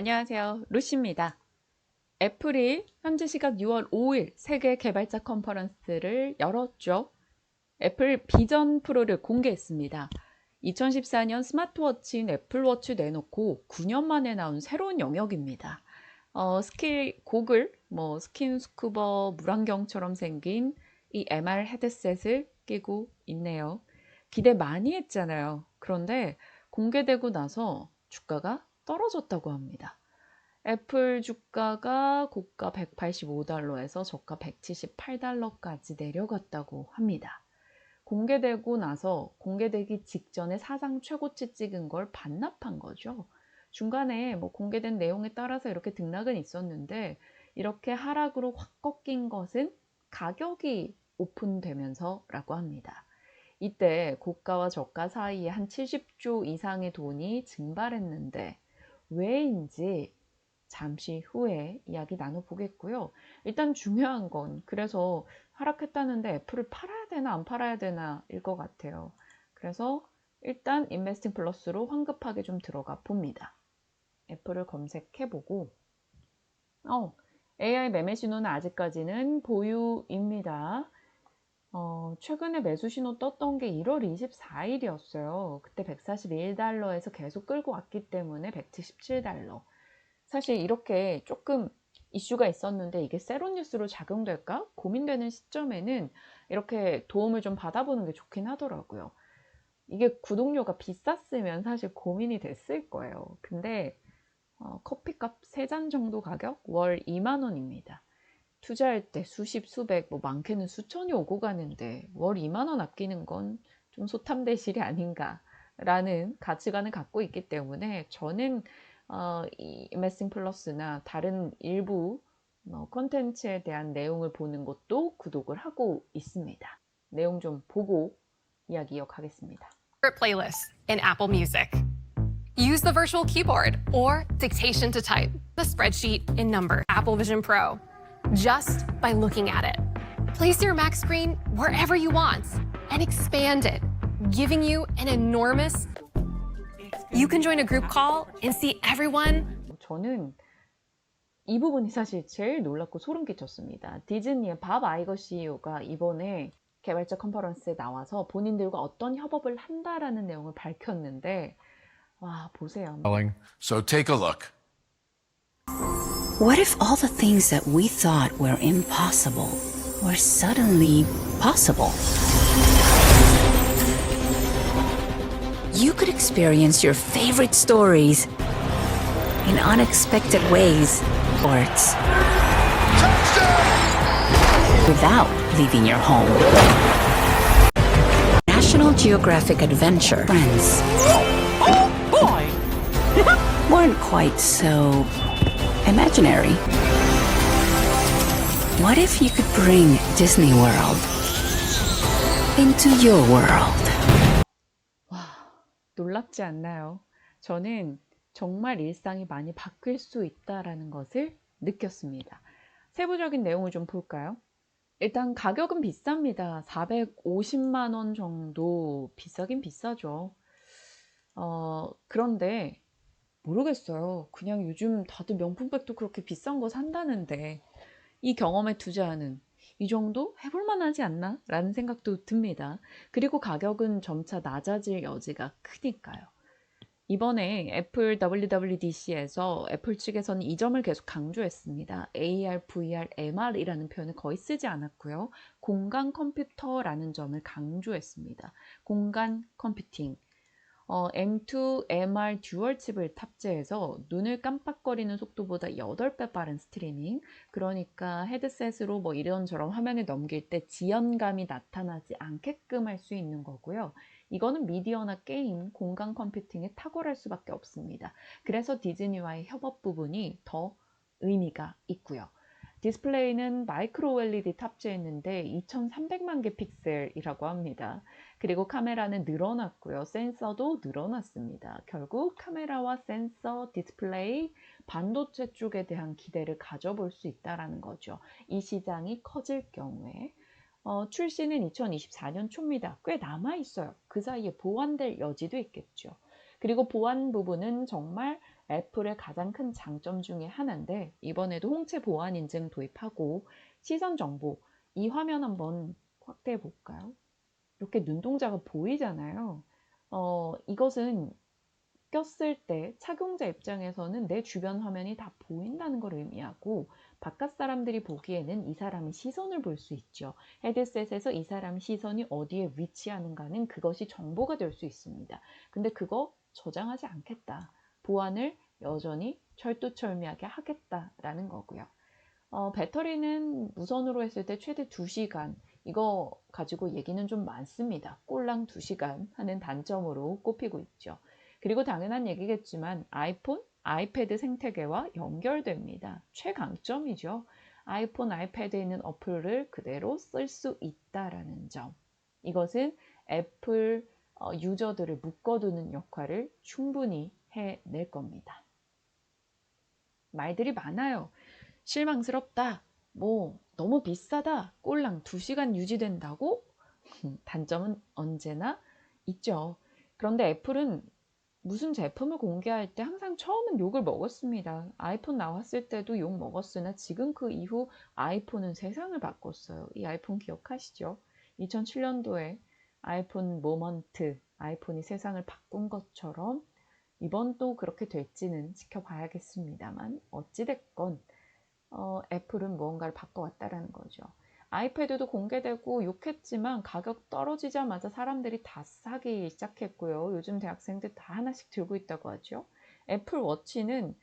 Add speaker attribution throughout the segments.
Speaker 1: 안녕하세요. 루시입니다. 애플이 현지 시각 6월 5일 세계 개발자 컨퍼런스를 열었죠. 애플 비전 프로를 공개했습니다. 2014년 스마트워치인 애플워치 내놓고 9년 만에 나온 새로운 영역입니다. 고글, 스킨 스쿠버 물안경처럼 생긴 이 MR 헤드셋을 끼고 있네요. 기대 많이 했잖아요. 그런데 공개되고 나서 주가가 떨어졌다고 합니다. 애플 주가가 고가 $185에서 저가 $178까지 내려갔다고 합니다. 공개되고 나서 공개되기 직전에 사상 최고치 찍은 걸 반납한 거죠. 중간에 공개된 내용에 따라서 이렇게 등락은 있었는데 이렇게 하락으로 확 꺾인 것은 가격이 오픈되면서라고 합니다. 이때 고가와 저가 사이에 한 70조 이상의 돈이 증발했는데 왜인지 잠시 후에 이야기 나눠보겠고요. 일단 중요한 건 그래서 하락했다는데 애플을 팔아야 되나 안 팔아야 되나 일 것 같아요. 그래서 일단 인베스팅 플러스로 황급하게 좀 들어가 봅니다. 애플을 검색해보고 AI 매매 신호는 아직까지는 보유입니다. 최근에 매수 신호 떴던 게 1월 24일이었어요. 그때 $141에서 계속 끌고 왔기 때문에 $177. 사실 이렇게 조금 이슈가 있었는데 이게 세로뉴스로 작용될까 고민되는 시점에는 이렇게 도움을 좀 받아보는 게 좋긴 하더라고요. 이게 구독료가 비쌌으면 사실 고민이 됐을 거예요. 근데 커피값 3잔 정도 가격? 월 2만 원입니다. 투자할 때 수십, 수백, 많게는 수천이 오고 가는데 월 2만 원 아끼는 건 좀 소탐대실이 아닌가라는 가치관을 갖고 있기 때문에 저는 이 인베스팅 플러스나 다른 일부 콘텐츠에 대한 내용을 보는 것도 구독을 하고 있습니다. 내용 좀 보고 이야기 이어가겠습니다.
Speaker 2: Playlist in Apple Music. Use the virtual keyboard or dictation to type the spreadsheet in Number Apple Vision Pro just by looking at it. Place your Mac screen wherever you want and expand it, giving you an enormous. You can join a group call and see everyone.
Speaker 1: 저는 이 부분이 사실 제일 놀랍고 소름 끼쳤습니다. 디즈니의 밥 아이거 CEO가 이번에 개발자 컨퍼런스에 나와서 본인들과 어떤 협업을 한다라는 내용을 밝혔는데 와 보세요.
Speaker 3: So take a look.
Speaker 4: What if all the things that we thought were impossible were suddenly possible? You could experience your favorite stories in unexpected ways, sports, without leaving your home. National Geographic Adventure Friends weren't quite so imaginary. What if you could bring Disney World into your world?
Speaker 1: 와 놀랍지 않나요? 저는 정말 일상이 많이 바뀔 수 있다라는 것을 느꼈습니다. 세부적인 내용을 좀 볼까요? 일단 가격은 비쌉니다. 450만 원 정도 비싸긴 비싸죠. 그런데 모르겠어요. 그냥 요즘 다들 명품백도 그렇게 비싼 거 산다는데 이 경험에 투자하는 이 정도 해볼 만하지 않나? 라는 생각도 듭니다. 그리고 가격은 점차 낮아질 여지가 크니까요. 이번에 애플 WWDC에서 애플 측에서는 이 점을 계속 강조했습니다. AR, VR, MR이라는 표현을 거의 쓰지 않았고요. 공간 컴퓨터라는 점을 강조했습니다. 공간 컴퓨팅. M2 MR 듀얼 칩을 탑재해서 눈을 깜빡거리는 속도보다 8배 빠른 스트리밍, 그러니까 헤드셋으로 이런저런 화면을 넘길 때 지연감이 나타나지 않게끔 할 수 있는 거고요. 이거는 미디어나 게임, 공간 컴퓨팅에 탁월할 수밖에 없습니다. 그래서 디즈니와의 협업 부분이 더 의미가 있고요. 디스플레이는 마이크로 LED 탑재했는데 2300만 개 픽셀이라고 합니다. 그리고 카메라는 늘어났고요. 센서도 늘어났습니다. 결국 카메라와 센서, 디스플레이, 반도체 쪽에 대한 기대를 가져볼 수 있다는 거죠. 이 시장이 커질 경우에. 출시는 2024년 초입니다. 꽤 남아있어요. 그 사이에 보완될 여지도 있겠죠. 그리고 보완 부분은 정말 애플의 가장 큰 장점 중에 하나인데 이번에도 홍채 보안 인증 도입하고 시선 정보, 이 화면 한번 확대해 볼까요? 이렇게 눈동자가 보이잖아요. 이것은 꼈을 때 착용자 입장에서는 내 주변 화면이 다 보인다는 걸 의미하고 바깥 사람들이 보기에는 이 사람의 시선을 볼 수 있죠. 헤드셋에서 이 사람 시선이 어디에 위치하는가는 그것이 정보가 될 수 있습니다. 근데 그거 저장하지 않겠다. 보안을 여전히 철두철미하게 하겠다라는 거고요. 배터리는 무선으로 했을 때 최대 2시간, 이거 가지고 얘기는 좀 많습니다. 꼴랑 2시간 하는 단점으로 꼽히고 있죠. 그리고 당연한 얘기겠지만 아이폰, 아이패드 생태계와 연결됩니다. 최강점이죠. 아이폰, 아이패드에 있는 어플을 그대로 쓸 수 있다라는 점. 이것은 애플 유저들을 묶어두는 역할을 충분히 해낼 겁니다. 말들이 많아요. 실망스럽다. 뭐 너무 비싸다. 꼴랑 2시간 유지된다고? 단점은 언제나 있죠. 그런데 애플은 무슨 제품을 공개할 때 항상 처음은 욕을 먹었습니다. 아이폰 나왔을 때도 욕 먹었으나 지금 그 이후 아이폰은 세상을 바꿨어요. 이 아이폰 기억하시죠? 2007년도에 아이폰 모먼트, 아이폰이 세상을 바꾼 것처럼 이번도 그렇게 될지는 지켜봐야겠습니다만 어찌됐건 애플은 무언가를 바꿔왔다라는 거죠. 아이패드도 공개되고 욕했지만 가격 떨어지자마자 사람들이 다 사기 시작했고요. 요즘 대학생들 다 하나씩 들고 있다고 하죠. 애플 워치는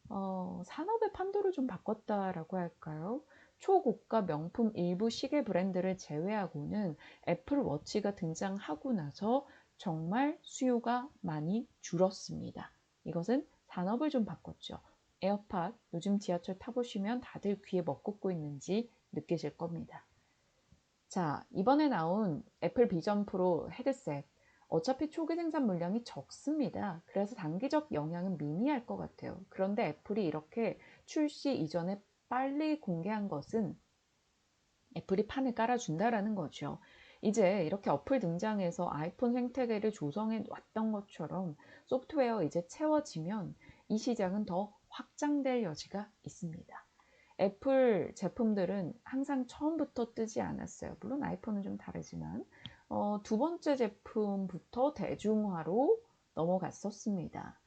Speaker 1: 산업의 판도를 좀 바꿨다라고 할까요? 초고가 명품 일부 시계 브랜드를 제외하고는 애플 워치가 등장하고 나서 정말 수요가 많이 줄었습니다. 이것은 산업을 좀 바꿨죠. 에어팟 요즘 지하철 타보시면 다들 귀에 뭐 꽂고 있는지 느끼실 겁니다. 자, 이번에 나온 애플 비전 프로 헤드셋. 어차피 초기 생산 물량이 적습니다. 그래서 단기적 영향은 미미할 것 같아요. 그런데 애플이 이렇게 출시 이전에 빨리 공개한 것은 애플이 판을 깔아준다라는 거죠. 이제 이렇게 어플 등장해서 아이폰 생태계를 조성해 왔던 것처럼 소프트웨어 이제 채워지면 이 시장은 더 확장될 여지가 있습니다. 애플 제품들은 항상 처음부터 뜨지 않았어요. 물론 아이폰은 좀 다르지만 두 번째 제품부터 대중화로 넘어갔었습니다.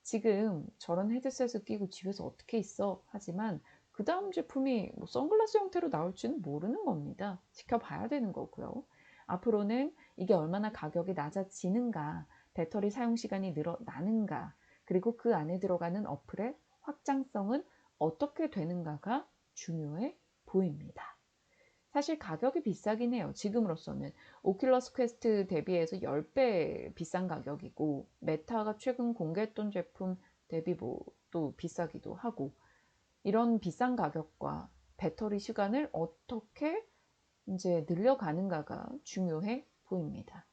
Speaker 1: 지금 저런 헤드셋을 끼고 집에서 어떻게 있어? 하지만 그 다음 제품이 뭐 선글라스 형태로 나올지는 모르는 겁니다. 지켜봐야 되는 거고요. 앞으로는 이게 얼마나 가격이 낮아지는가, 배터리 사용 시간이 늘어나는가, 그리고 그 안에 들어가는 어플의 확장성은 어떻게 되는가가 중요해 보입니다. 사실 가격이 비싸긴 해요. 지금으로서는 오큘러스 퀘스트 대비해서 10배 비싼 가격이고 메타가 최근 공개했던 제품 대비 뭐 또 비싸기도 하고 이런 비싼 가격과 배터리 시간을 어떻게 이제 늘려가는가가 중요해 보입니다.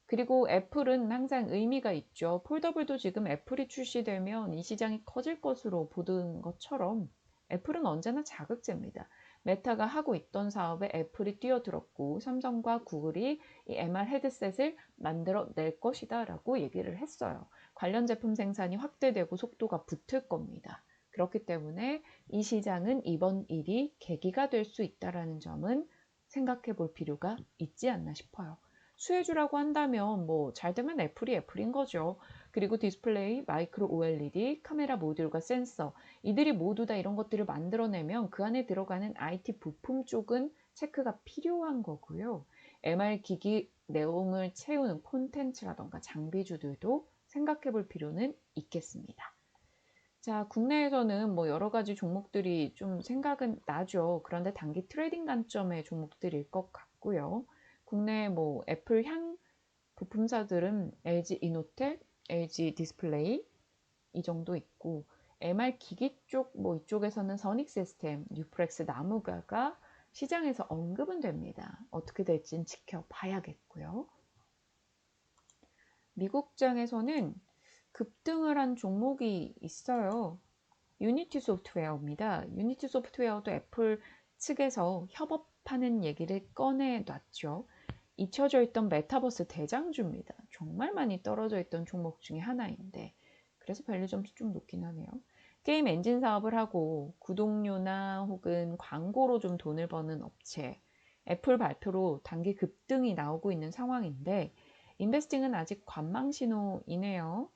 Speaker 1: 그리고 애플은 항상 의미가 있죠. 폴더블도 지금 애플이 출시되면 이 시장이 커질 것으로 보던 것처럼 애플은 언제나 자극제입니다. 메타가 하고 있던 사업에 애플이 뛰어들었고 삼성과 구글이 이 MR 헤드셋을 만들어낼 것이다 라고 얘기를 했어요. 관련 제품 생산이 확대되고 속도가 붙을 겁니다. 그렇기 때문에 이 시장은 이번 일이 계기가 될 수 있다는 점은 생각해 볼 필요가 있지 않나 싶어요. 수혜주라고 한다면 뭐 잘되면 애플인 거죠. 그리고 디스플레이, 마이크로 OLED, 카메라 모듈과 센서 이들이 모두 다 이런 것들을 만들어내면 그 안에 들어가는 IT 부품 쪽은 체크가 필요한 거고요. MR 기기 내용을 채우는 콘텐츠라던가 장비주들도 생각해 볼 필요는 있겠습니다. 자, 국내에서는 뭐 여러 가지 종목들이 좀 생각은 나죠. 그런데 단기 트레이딩 관점의 종목들일 것 같고요. 국내 뭐 애플 향 부품사들은 LG 이노텍, LG 디스플레이 이 정도 있고 MR 기기 쪽 뭐 이쪽에서는 선익 시스템, 뉴프렉스, 나무가가 시장에서 언급은 됩니다. 어떻게 될지는 지켜봐야겠고요. 미국장에서는 급등을 한 종목이 있어요. 유니티 소프트웨어입니다. 유니티 소프트웨어도 애플 측에서 협업하는 얘기를 꺼내놨죠. 잊혀져 있던 메타버스 대장주입니다. 정말 많이 떨어져 있던 종목 중에 하나인데 그래서 밸류 점수 좀 높긴 하네요. 게임 엔진 사업을 하고 구독료나 혹은 광고로 좀 돈을 버는 업체, 애플 발표로 단기 급등이 나오고 있는 상황인데 인베스팅은 아직 관망 신호이네요.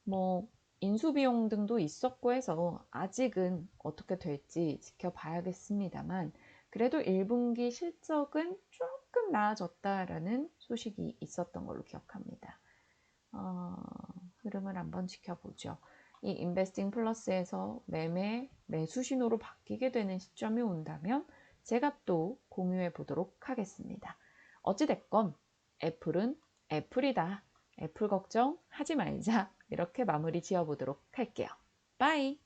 Speaker 1: 뭐 인수비용 등도 있었고 해서 아직은 어떻게 될지 지켜봐야겠습니다만 그래도 1분기 실적은 조금 나아졌다라는 소식이 있었던 걸로 기억합니다. 흐름을 한번 지켜보죠. 이 인베스팅 플러스에서 매수 신호로 바뀌게 되는 시점이 온다면 제가 또 공유해 보도록 하겠습니다. 어찌됐건 애플은 애플이다. 애플 걱정 하지 말자. 이렇게 마무리 지어보도록 할게요. 빠이!